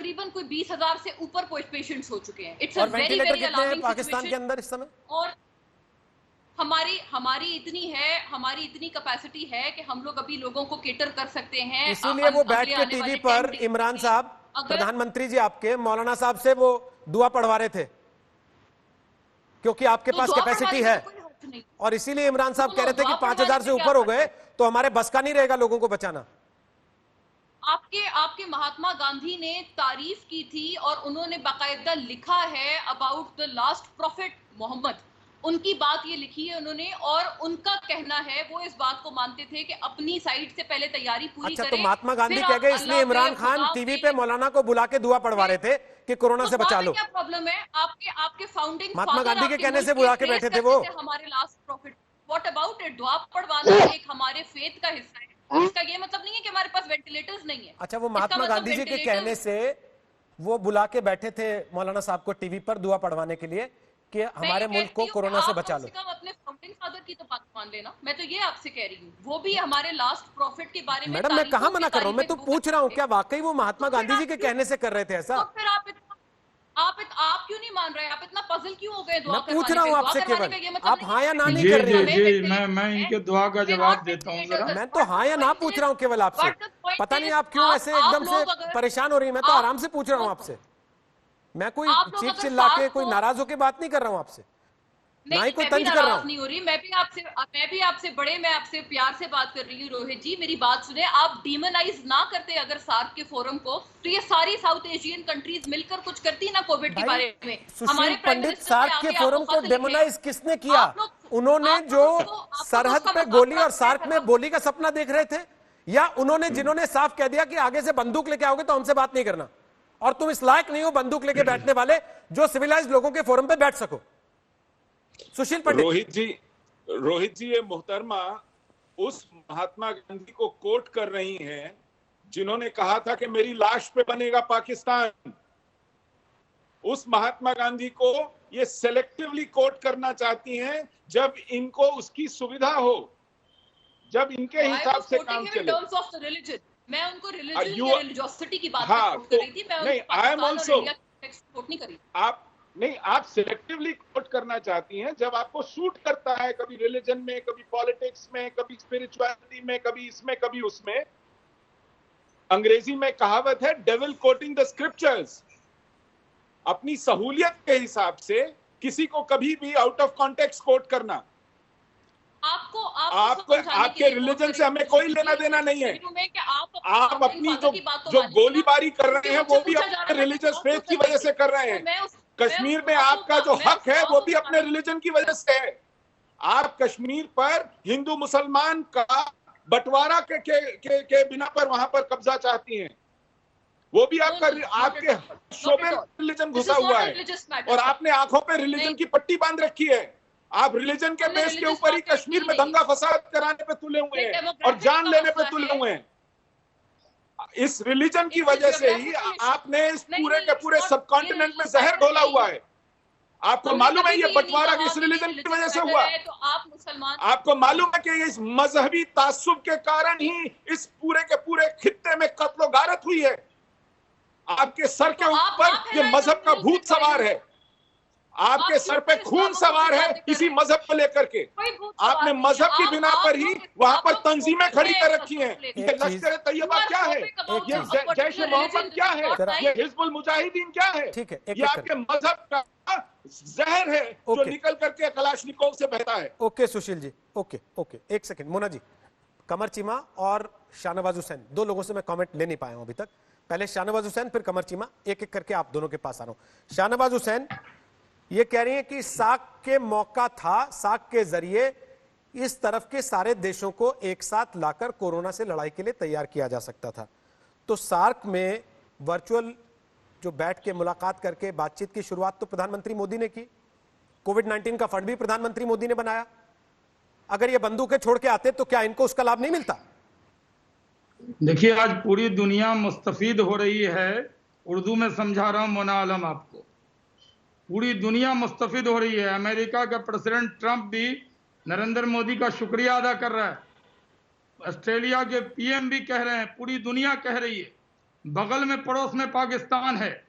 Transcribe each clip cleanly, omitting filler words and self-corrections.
तकरीबन कोई 20,000 से ऊपर पेशेंट्स हो चुके हैं। इट्स अ और वेरी वेंटिलेटर वेरी कितने हैं अलार्मिंग पाकिस्तान के अंदर इस समय? और हमारी हमारी इतनी कैपेसिटी है कि हम लोग अभी लोगों को केटर कर सकते हैं। इसीलिए वो बैठ के टीवी पर इमरान साहब, प्रधानमंत्री जी आपके, मौलाना साहब से वो दुआ पढ़वा रहे थे, क्योंकि आपके पास कैपेसिटी है। और इसीलिए इमरान साहब कह रहे थे कि 5,000 से ऊपर हो गए तो हमारे बस का नहीं रहेगा लोगों को बचाना। आपके महात्मा गांधी ने तारीफ की थी और उन्होंने बाकायदा लिखा है about the last prophet Muhammad. उनकी बात ये लिखी है उन्होंने, और उनका कहना है वो इस बात को मानते थे कि अपनी साइड से पहले तैयारी पूरी अच्छा, करें। तो महात्मा गांधी कह गए इसलिए इमरान खान टीवी पे मौलाना को बुला के दुआ पढ़वा रहे थे कि कोरोना से बचा लो। क्या प्रॉब्लम है? आपके फाउंडिंग महात्मा फादर गांधी के कहने से बुला के बैठे थे वो। हमारे last profit. What about it? दुआ पढ़वाना एक हमारे फेथ का हिस्सा है। इसका ये मतलब नहीं है कि हमारे पास वेंटिलेटर्स नहीं है। अच्छा, वो महात्मा गांधी जी के कहने से वो बुला के बैठे थे मौलाना साहब को टीवी पर दुआ पढ़वाने के लिए कि हमारे मुल्क को कोरोना से बचा लो। अपने फाउंडिंग फादर की तो बात मान लेना। मैं तो ये आपसे कह रही हूँ, वो भी हमारे लास्ट प्रॉफिट के बारे में। मैडम मैं कहाँ मना कर रहा हूँ, मैं तो पूछ रहा हूँ क्या वाकई वो महात्मा गांधी जी के कहने से कर रहे थे ऐसा? तो फिर आप क्यों नहीं मान रहे? आप इतना पजल क्यों हो गए? मैं पूछ रहा हूँ आपसे केवल, आप हाँ या ना नहीं जी कर रही हैं। जी जी, मैं इनके दुआ का जवाब देता हूँ जरा। मैं तो हाँ या ना पूछ रहा हूँ केवल आपसे। पता नहीं आप क्यों ऐसे एकदम से परेशान हो रही हैं। मैं तो आराम से पूछ रहा हूँ आपसे। मैं कोई चीख चिल्ला के, कोई नाराज होकर बात नहीं कर रहा हूँ आपसे, ना ही कोई तंज कर रहा हूँ। नहीं हो रही। मैं भी आपसे प्यार से बात कर रही हूँ। रोहित जी मेरी बात सुने। आप डीमोनाइज ना करते अगर सार्क के फोरम को, तो ये सारी साउथ एशियन कंट्रीज मिलकर कुछ करती ना कोविड के बारे में। सुशील पंडित, सार्क के फोरम को डेमोनाइज किसने किया? उन्होंने जो सरहद पे गोली और सार्क में बोली का सपना देख रहे थे, या उन्होंने जिन्होंने साफ कह दिया कि आगे से बंदूक लेके आओगे तो हमसे बात नहीं करना, और तुम इस लायक नहीं हो बंदूक लेके बैठने वाले जो सिविलाइज्ड लोगों के फोरम पे बैठ सको? सुशील पंडित। रोहित जी ये मोहतरमा उस महात्मा गांधी को कोट कर रही हैं जिन्होंने कहा था कि मेरी लाश पे बनेगा पाकिस्तान। उस महात्मा गांधी को ये सेलेक्टिवली कोट करना चाहती हैं जब इनको उसकी सुविधा हो, जब इनके हिसाब से काम चले। मैं उनको रिलीजियोसिटी की बात कर रही थी। नहीं, आई एम ऑल्सो नहीं करी। आप सिलेक्टिवली कोट करना चाहती हैं जब आपको सूट करता है, कभी रिलीजन में, कभी पॉलिटिक्स में, कभी स्पिरिचुअलिटी में, कभी इसमें कभी उसमें। अंग्रेजी में कहावत है डेविल कोटिंग द स्क्रिप्चर्स। अपनी सहूलियत के हिसाब से किसी को कभी भी आउट ऑफ कॉन्टेक्स्ट कोट करना। आपके रिलीजन से हमें कोई लेना देना नहीं है। आप अपनी जो गोलीबारी कर रहे हैं वो भी अपने रिलीजियस फेथ की वजह से कर रहे हैं। कश्मीर में आपका जो हक है वो भी अपने रिलीजन की वजह से है। आप कश्मीर पर हिंदू मुसलमान का बंटवारा के बिना पर वहां पर कब्जा चाहती हैं। वो भी आपके शोबे में रिलीजन घुसा हुआ है और आपने आंखों पे रिलीजन की पट्टी बांध रखी है। आप रिलीजन के बेस के ऊपर ही कश्मीर में दंगा फसाद कराने पे तुले हुए हैं और जान लेने पे तुले हुए हैं। इस रिलीजन की वजह से ही आपने इस पूरे के पूरे सब कॉन्टिनेंट में जहर घोला हुआ है। आपको मालूम है ये बंटवारा इस रिलीजन की वजह से हुआ। आपको मालूम है कि इस मजहबी तासुब के कारण ही इस पूरे के पूरे खित्ते में कत्ल गारत हुई है। आपके सर के ऊपर ये मजहब का भूत सवार है। आपके सर पे खून सवार है इसी मजहब को लेकर के। आपने मजहब की बिना पर ही वहां पर तंजीमें खड़ी कर रखी हैं। ये लश्कर तैयबा क्या है, ये जैश ए मोहम्मद क्या है, ये हिजबुल मुजाहिदीन क्या है? ठीक है, ये आपके मजहब का जहर है जो निकल करके कलाशनिकोव से बहता है। Okay Sushil ji, okay okay, एक सेकंड। मोना जी, कमर चीमा और शाहनवाज हुसैन, दो लोगों से मैं कमेंट ले नहीं पाया हूं अभी तक। पहले शाहनवाज हुसैन फिर कमर चीमा, एक एक करके आप दोनों के पास आ रहा हूं। शाहनवाज हुसैन ये कह रही है कि सार्क के मौका था, सार्क के जरिए इस तरफ के सारे देशों को एक साथ लाकर कोरोना से लड़ाई के लिए तैयार किया जा सकता था। तो सार्क में वर्चुअल जो बैठ के मुलाकात करके बातचीत की शुरुआत तो प्रधानमंत्री मोदी ने की। कोविड-19 का फंड भी प्रधानमंत्री मोदी ने बनाया। अगर ये बंदूकें छोड़ के आते तो क्या इनको उसका लाभ नहीं मिलता? देखिए, आज पूरी दुनिया मुस्तफीद हो रही है। उर्दू में समझा रहा हूं मोना आलम आपको। पूरी दुनिया मुस्तफिद हो रही है। अमेरिका का प्रेसिडेंट ट्रंप भी नरेंद्र मोदी का शुक्रिया अदा कर रहा है। ऑस्ट्रेलिया के पीएम भी कह रहे हैं, पूरी दुनिया कह रही है। बगल में पड़ोस में पाकिस्तान है,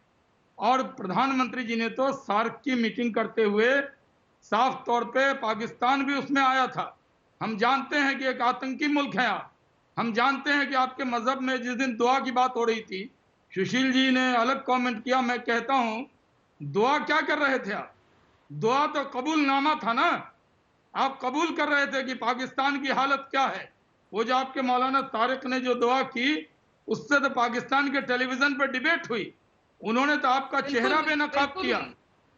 और प्रधानमंत्री जी ने तो सार्क की मीटिंग करते हुए साफ तौर पे पाकिस्तान भी उसमें आया था। हम जानते हैं कि एक आतंकी मुल्क है आप। हम जानते हैं कि आपके मजहब में जिस दिन दुआ की बात हो रही थी, सुशील जी ने अलग कमेंट किया, मैं कहता हूं दुआ क्या कर रहे थे आप? दुआ तो कबूलनामा था ना। आप कबूल कर रहे थे कि पाकिस्तान की हालत क्या है। वो जो आपके मौलाना तारिक ने जो दुआ की, उससे तो पाकिस्तान के टेलीविजन पर डिबेट हुई, उन्होंने तो आपका चेहरा बेनकाब किया,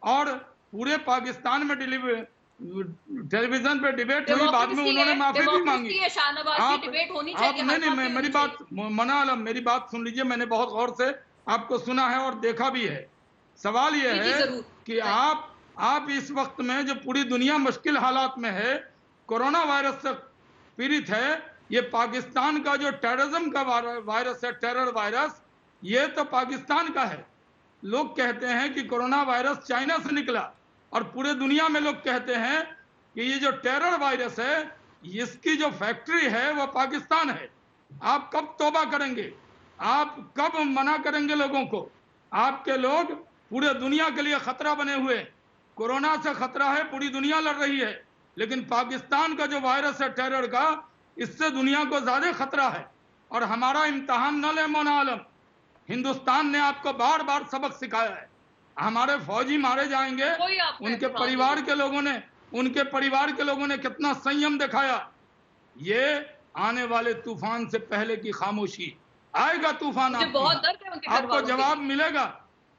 और पूरे पाकिस्तान में टेलीविजन पे डिबेट हुई, बाद में उन्होंने माफी भी मांगी। आप नहीं, मेरी बात मना आलम, मेरी बात सुन लीजिए, मैंने बहुत गौर से आपको सुना है और देखा भी है। सवाल यह है कि आप इस वक्त में जो पूरी दुनिया मुश्किल हालात में है, कोरोना वायरस से पीड़ित है, ये पाकिस्तान का जो टेररिज्म का वायरस है, टेरर वायरस, ये तो पाकिस्तान का है। लोग कहते हैं कि कोरोना वायरस चाइना से निकला, और पूरे दुनिया में लोग कहते हैं कि ये जो टेरर वायरस है, इसकी जो फैक्ट्री है वो पाकिस्तान है। आप कब तौबा करेंगे? आप कब मना करेंगे लोगों को? आपके लोग पूरे दुनिया के लिए खतरा बने हुए। कोरोना से खतरा है, पूरी दुनिया लड़ रही है, लेकिन पाकिस्तान का जो वायरस है टेरर का, इससे दुनिया को ज्यादा खतरा है। और हमारा इम्तहान न ले मौलाना आलम, हिंदुस्तान ने आपको बार बार सबक सिखाया है। हमारे फौजी मारे जाएंगे, उनके परिवार के लोगों ने कितना संयम दिखाया। ये आने वाले तूफान से पहले की खामोशी, आएगा तूफान, आपको जवाब मिलेगा।